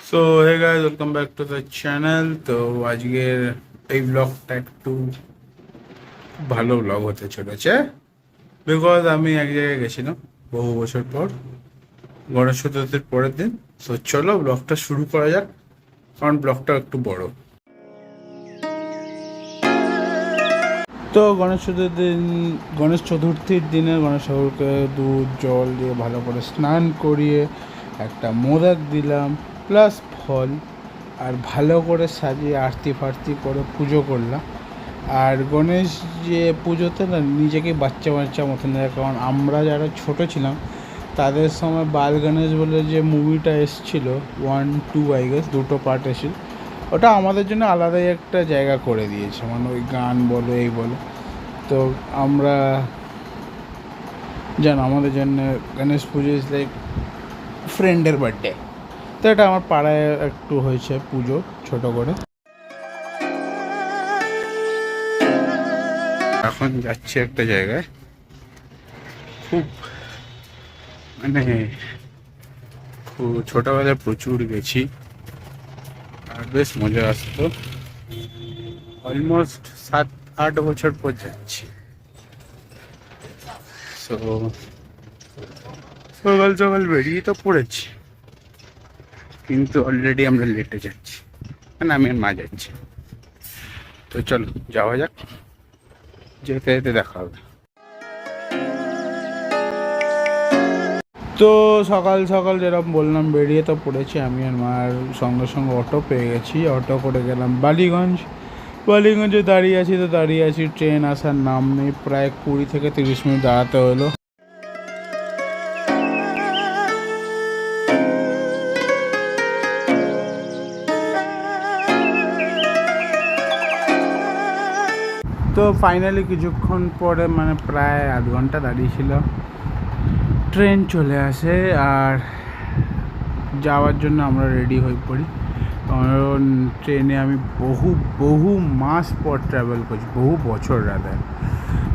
So hey guys, welcome back to the channel. তো আজকের এই ব্লগটা একটু ভালো ব্লগ হতে চলেছে, বিকজ আমি এক জায়গায় গেছিলাম বহু বছর পর, গণেশ চতুর্থীর পরের দিন। তো চলো ব্লগটা শুরু করা যাক, কারণ ব্লগটা একটু বড়। তো গণেশ চতুর্থীর দিনে গণেশ ঠাকুরকে দুধ জল দিয়ে ভালো করে স্নান করিয়ে একটা মোদক দিলাম, প্লাস ফল, আর ভালো করে সাজিয়ে আরতি ফারতি করে পুজো করলাম। আর গণেশ যে পুজোতে না নিজেকে বাচ্চা বাচ্চা মতন লাগে, কারণ আমরা যারা ছোট ছিলাম তাদের সময় বাল গণেশ বলে যে মুভিটা এসছিল, 1, 2 আই গেস, দুটো পার্ট এসেছিল। ওটা আমাদের জন্য আলাদাই একটা জায়গা করে দিয়েছে, মানে ওই গান বলো এই বলো। তো আমরা জানো আমাদের জন্য গণেশ পুজো ইজ লাইক ফ্রেন্ডের বার্থডে। তো এটা আমার পাড়ায় একটু হয়েছে পুজো ছোট করে। এখন যাচ্ছি একটা জায়গায়, খুব মানে খুব ছোটোবেলায় প্রচুর গেছি আর বেশ মজা আসতো। অলমোস্ট 7-8 বছর পর যাচ্ছি। সো সকাল সকাল বেরিয়ে তো পড়েছি, কিন্তু অলরেডি আমরা লেটে যাচ্ছি, মানে আমি আর মা যাচ্ছি। তো চলো যাওয়া যাক, যেতে যেতে দেখা হবে। তো সকাল সকাল যেরকম বললাম বেরিয়ে তো পড়েছি আমি আর মার, সঙ্গে সঙ্গে অটো পেয়ে গেছি। অটো করে গেলাম বালিগঞ্জে দাঁড়িয়ে আছি, ট্রেন আসার নাম নেই। প্রায় 20 থেকে 30 মিনিট দাঁড়াতে হলো। তো ফাইনালি কিছুক্ষণ পরে, মানে প্রায় আধ ঘন্টা দাঁড়িয়েছিল, ট্রেন চলে আসে। আর যাওয়ার জন্য আমরা রেডি হয়ে পড়ি, কারণ ট্রেনে আমি বহু মাস পর ট্রাভেল করছি, বহু বছর রাদার।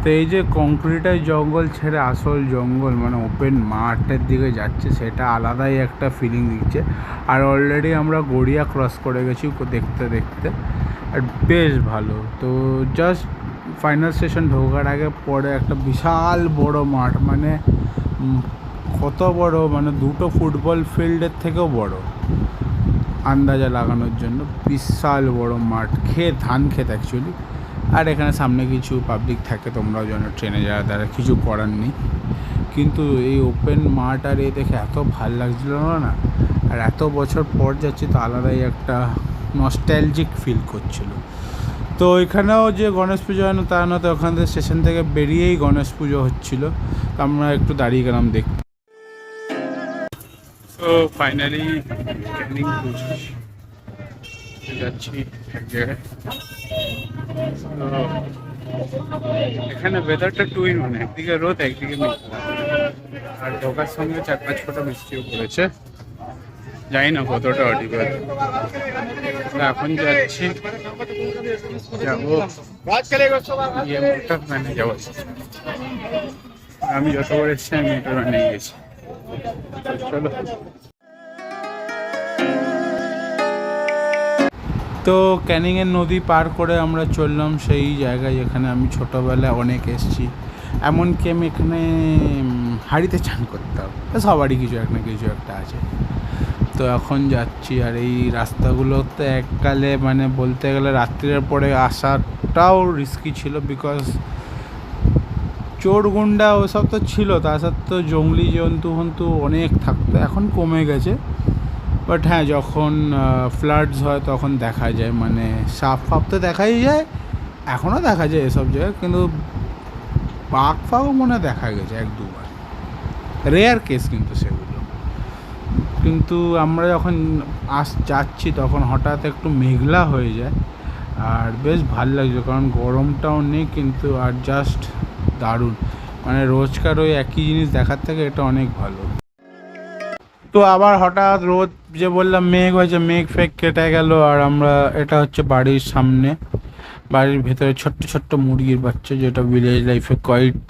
তো এই যে কংক্রিটের জঙ্গল ছেড়ে আসল জঙ্গল, মানে ওপেন মাঠের দিকে যাচ্ছে, সেটা আলাদাই একটা ফিলিং দিচ্ছে। আর অলরেডি আমরা গড়িয়া ক্রস করে গেছি দেখতে দেখতে, আর বেশ ভালো। তো জাস্ট ফাইনাল স্টেশন ঢোকার আগে পরে একটা বিশাল বড় মাঠ, মানে কত বড়, মানে 2টো ফুটবল ফিল্ডের থেকেও বড় আন্দাজা লাগানোর জন্য। বিশাল বড় মাঠ, ধান ক্ষেত অ্যাকচুয়ালি। আর এখানে সামনে কিছু পাবলিক থাকে, তোমরাও জানো, ট্রেনে যাওয়া দ্বারা কিছু করার নেই। কিন্তু এই ওপেন মাঠ আর এই দেখে এত ভাল লাগছিল না, আর এত বছর পর যাচ্ছি তো আলাদাই একটা নস্টালজিক ফিল করছিল। তো এখানেও যে গণেশ পুজো হয় না তা না, তো ওখান থেকে স্টেশন থেকে বেরিয়েই গণেশ পুজো হচ্ছিলো। তো আমরা একটু দাঁড়িয়ে গেলাম দেখতে। তো ফাইনালি ক্যানিং যাচ্ছি এক জায়গায়। তো এখানে ওয়েদারটা টু ইন ওয়ান, একদিকে রোদ একদিকে মেঘলা, আর ঢোকার সঙ্গে 4-5 ফোঁটা বৃষ্টিও পড়েছে। জানি না কতটা অডিবল। এখন যাচ্ছি, যাবো মোটর ভ্যানে যাবো। আমি যতবার এসেছি আমি মোটর ভ্যানে গেছি। চলো। তো ক্যানিংয়ের নদী পার করে আমরা চললাম সেই জায়গায় যেখানে আমি ছোটোবেলায় অনেক এসেছি। এমনকি আমি এখানে হাঁড়িতে চান করতাম, সবারই কিছু একটা আছে। তো এখন যাচ্ছি, আর এই রাস্তাগুলোতে এককালে, মানে বলতে গেলে রাত্রির পরে আসাটাও রিস্কি ছিল, বিকজ চোর গুন্ডা ওসব তো ছিল, তার সাথে জঙ্গলি জন্তু অনেক থাকতো। এখন কমে গেছে, বাট হ্যাঁ যখন ফ্লাডস হয় তখন দেখা যায়, মানে সাপ তো দেখাই যায়, এখনও দেখা যায় এসব জায়গায়। কিন্তু বাঘ ফাঘও মনে দেখা গেছে 1-2 বার, রেয়ার কেস কিন্তু সেগুলো। কিন্তু আমরা যখন যাচ্ছি তখন হঠাৎ একটু মেঘলা হয়ে যায়, আর বেশ ভালো লাগছে, কারণ গরমটাও নেই কিন্তু, আর জাস্ট দারুণ। মানে রোজকার ওই একই জিনিস দেখার থেকে এটা অনেক ভালো। তো আবার হঠাৎ রোদ, যে বললাম মেঘ হয়েছে, মেঘ ফেক কেটে গেল। আর আমরা, এটা হচ্ছে বাড়ির সামনে, বাড়ির ভেতরে ছোট্ট ছোট্ট মুরগির বাচ্চা, যেটা ভিলেজ লাইফে কোয়াইট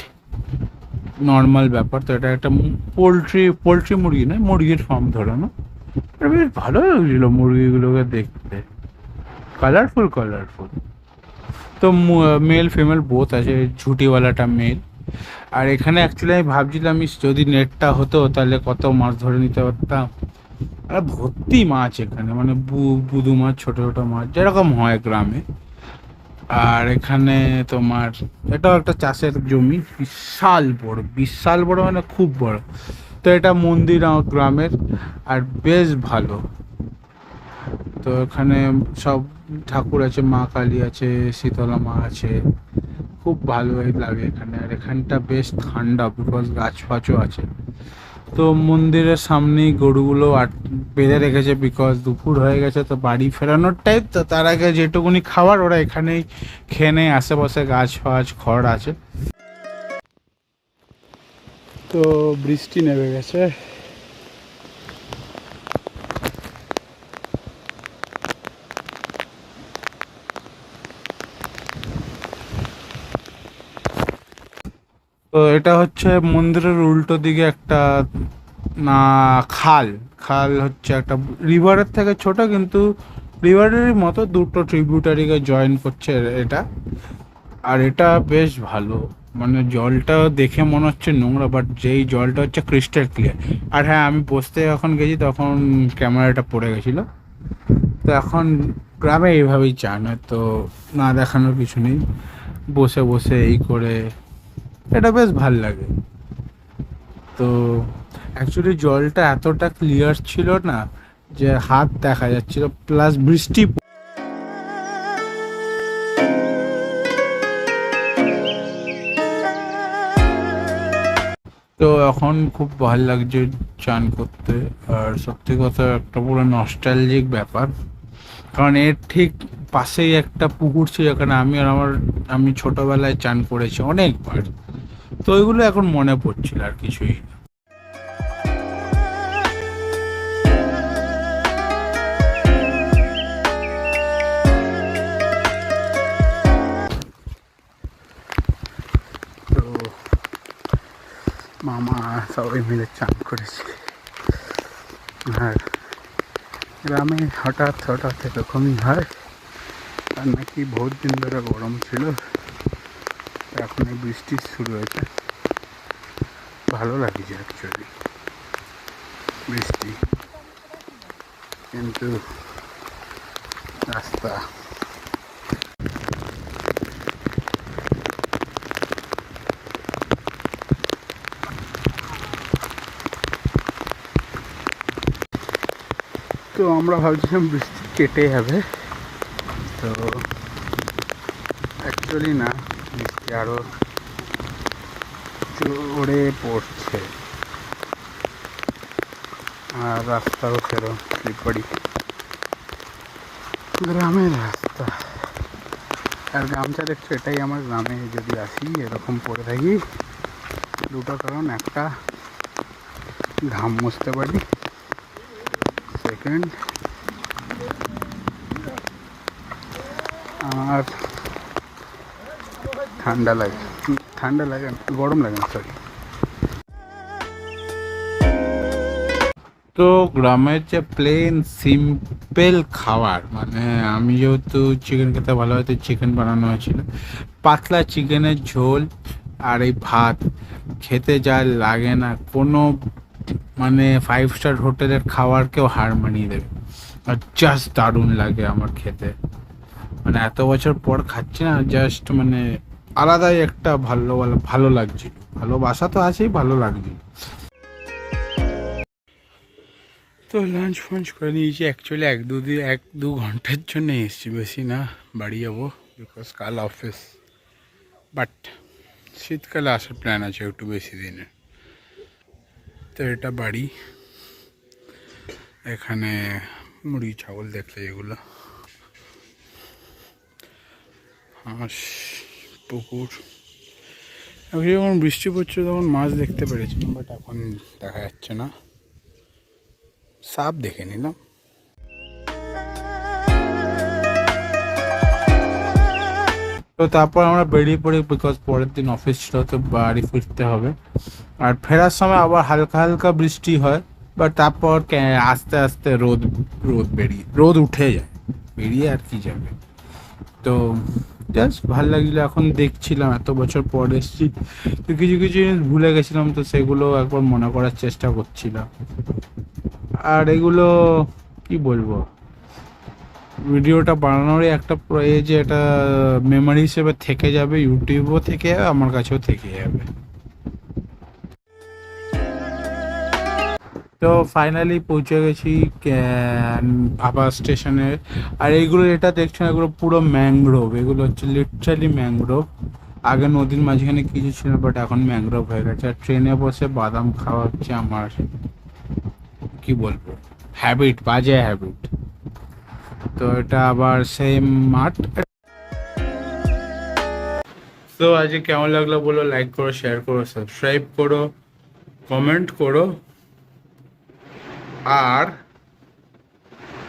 নর্মাল ব্যাপার। তো এটা একটা পোলট্রি মুরগি নয়, মুরগির ফার্ম ধরে না। আর বেশ ভালো লাগছিল মুরগিগুলোকে দেখতে, কালারফুল কালারফুল। তো মেল ফিমেল বোথ আছে, ঝুটিওয়ালাটা মেল। আর এখানে অ্যাকচুয়ালি আমি ভাবছিলাম যদি নেটটা হতো তাহলে কত মাছ ধরে নিতে পারতাম। আর ভর্তি মাছ এখানে, মানে বুদু মাছ, ছোট ছোট মাছ যেরকম হয় গ্রামে। আর এখানে তোমার এটাও একটা চাষের জমি, বিশাল বড়, বিশাল বড় মানে খুব বড়। তো এটা মন্দির আমার গ্রামের, আর বেশ ভালো। তো এখানে সব ঠাকুর আছে, মা কালী আছে, শীতলা মা আছে, খুব ভালোই লাগে এখানে। আর এখানটা বেশ ঠান্ডা, বিকজ গাছ ফাছও আছে। তো মন্দিরের সামনেই গরুগুলো বেঁধে রেখেছে, বিকজ দুপুর হয়ে গেছে তো বাড়ি ফেরানোর টাইপ। তো তার আগে যেটুকুনি খাবার ওরা এখানেই খেয়ে নেয়, আশেপাশে গাছ ফাছ খড় আছে। তো বৃষ্টি নেমে গেছে। তো এটা হচ্ছে মন্দিরের উল্টো দিকে একটা না খাল। খাল হচ্ছে একটা রিভারের থেকে ছোট, কিন্তু রিভারেরই মতো দুটো ট্রিবিউটারিকে জয়েন করছে এটা। আর এটা বেশ ভালো, মানে জলটা দেখে মনে হচ্ছে নোংরা, বাট যেই জলটা হচ্ছে ক্রিস্টাল ক্লিয়ার। আর হ্যাঁ, আমি বসতে যখন গেছি তখন ক্যামেরাটা পড়ে গেছিলো। তো এখন গ্রামে এইভাবেই চান, তো না দেখানোর কিছু নেই, বসে বসে এই করে এটা বেশ ভাল লাগে। তো অ্যাকচুয়ালি জলটা এতটা ক্লিয়ার ছিল না যে হাত দেখা যাচ্ছিল, প্লাস বৃষ্টি। তো এখন খুব ভালো লাগছে চান করতে। আর সত্যি কথা একটা পুরো নস্টালজিক ব্যাপার, কারণ এর ঠিক পাশেই একটা পুকুর ছিল যেখানে আমি ছোটবেলায় চান করেছি অনেকবার। তো ওইগুলো এখন মনে পড়ছিল, আর কিছুই না। তো মামা সবাই মিলে চান করেছি। আর গ্রামে হঠাৎ হঠাৎ এরকমই হয়। আর নাকি বহুত দিন ধরে গরম ছিল, এখন এই বৃষ্টি শুরু হয়েছে, ভালো লাগছে অ্যাকচুয়ালি বৃষ্টি। কিন্তু রাস্তা তো আমরা ভাবছিলাম বৃষ্টি কেটে যাবে, তো অ্যাকচুয়ালি না, বৃষ্টি আরও জোরে পড়ছে। আর রাস্তাও সেরকম স্লিপারি, গ্রামের রাস্তা। আর গামছা দেখছো, এটাই আমার গ্রামে যদি আসি এরকম পরে থাকি, দুটো কারণ, একটা ঘাম মুছতে পারি, সেকেন্ড আর ঠান্ডা লাগে, ঠান্ডা লাগে না, গরম লাগে না, সরি। তো গ্রামের যে প্লেন সিম্পল খাবার, মানে আমি যেহেতু চিকেন খেতে ভালো হয়, তো চিকেন বানানো হয়েছিল, পাতলা চিকেনের ঝোল আর এই ভাত খেতে যা লাগে না, কোনো মানে 5 স্টার হোটেলের খাবারকেও হার মানিয়ে দেবে। আর জাস্ট দারুণ লাগে আমার খেতে, মানে এত বছর পর খাচ্ছি না, জাস্ট মানে আলাদাই একটা ভালো ভালো লাগছিল, ভালোবাসা তো আছেই, ভালো লাগছিল। তো লাঞ্চ ফাঞ্চ করে নিয়েছি, অ্যাকচুয়ালি 1-2 ঘন্টার জন্য এসেছি, বেশি না, বাড়ি যাবো, বিকজ কাল অফিস। বাট শীতকালে আসার প্ল্যান আছে একটু বেশি দিনের। তো এটা বাড়ি, এখানে মুরগি ছাগল দেখলে এগুলো, হাঁস, পুকুর। যখন বৃষ্টি পড়ছে তখন মাছ দেখতে পেরেছিলাম, বাট এখন দেখা যাচ্ছে না, সাপ দেখে নিলাম। তো তারপর আমরা বেরিয়ে পড়ি, বিকজ পরের দিন অফিস ছিল, তো বাড়ি ফিরতে হবে। আর ফেরার সময় আবার হালকা হালকা বৃষ্টি হয়, বাট তারপর আস্তে আস্তে রোদ উঠে যায়, বেরিয়ে আর কি যাবে। তো জাস্ট ভাল লাগছিল। এখন দেখছিলাম এত বছর পর এসেছি, তো কিছু কিছু জিনিস ভুলে গেছিলাম, তো সেগুলো একবার মনে করার চেষ্টা করছিলাম। আর এগুলো কি বলবো, ভিডিওটা বানানোরই একটা এই যে এটা মেমোরি হিসেবে থেকে যাবে, ইউটিউবও থেকে যাবে, আমার কাছেও থেকে যাবে। তো ফাইনালি পৌঁছে গেছি ভাবা স্টেশনে। আর এইগুলো এটা দেখছো না, এগুলো পুরো ম্যাংগ্রোভ, এগুলো হচ্ছে লিটারালি ম্যাংগ্রোভ। আগে নদীর মাঝখানে কিছু ছিল, বাট এখন ম্যাংগ্রোভ হয়ে গেছে। আর ট্রেনে বসে বাদাম খাওয়া হচ্ছে আমার কি বলবো হ্যাবিট, বাজে হ্যাবিট। তো এটা আবার সেম মাঠ। তো আজকে কেমন লাগলো বলো, লাইক করো, শেয়ার করো, সাবস্ক্রাইব করো, কমেন্ট করো। আর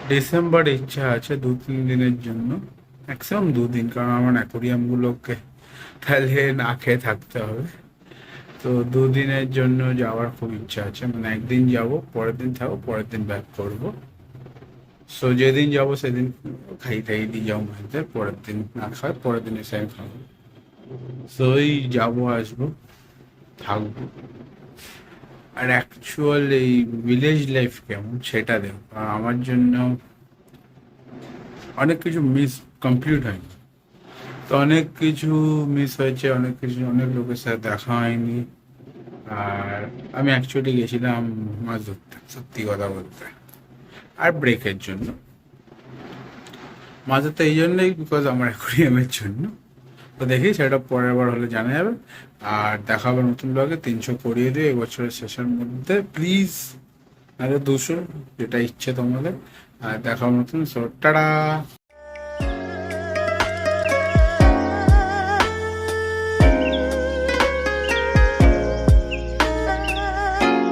ডিসেম্বর ইচ্ছা আছে 2-3 দিনের জন্য, ম্যাক্সিমাম 2 দিন, কারণ আমার অ্যাকোরিয়ামগুলোকে তাহলে না খেয়ে থাকতে হবে। তো 2 দিনের জন্য যাওয়ার খুব ইচ্ছা আছে, মানে একদিন যাব, পরের দিন থাকবো, পরের দিন ব্যাক করবো। সো যেদিন যাবো সেদিন খাই দিয়ে যাবো মাঝদের, পরের দিন না খাই, পরের দিন এসে আমি খাবো। সো এই যাবো, আসবো, থাকবো। আর অ্যাকচুয়াল এই ভিলেজ লাইফ কেমন সেটা দেখো, আর আমার জন্য অনেক কিছু কমপ্লিট হয়নি। তো অনেক কিছু মিস হয়েছে, অনেক কিছু, অনেক লোকের সাথে দেখা হয়নি। আর আমি অ্যাকচুয়ালি গেছিলাম মাছ ধরতে, সত্যি কথা বলতে, আর ব্রেকের জন্য। মাছ ধরতে এই জন্যই বিকজ আমার অ্যাকোরিয়ামের জন্য। তো দেখি সেটা পরের বার হলে জানা যাবে। আর দেখা হবে নতুন ব্লগে। 300 করিয়ে দিও এবছরের শেষের মধ্যে প্লিজ, নাহলে 200, যেটা ইচ্ছে তোমাদের। আর দেখা হবে নতুন। So tata.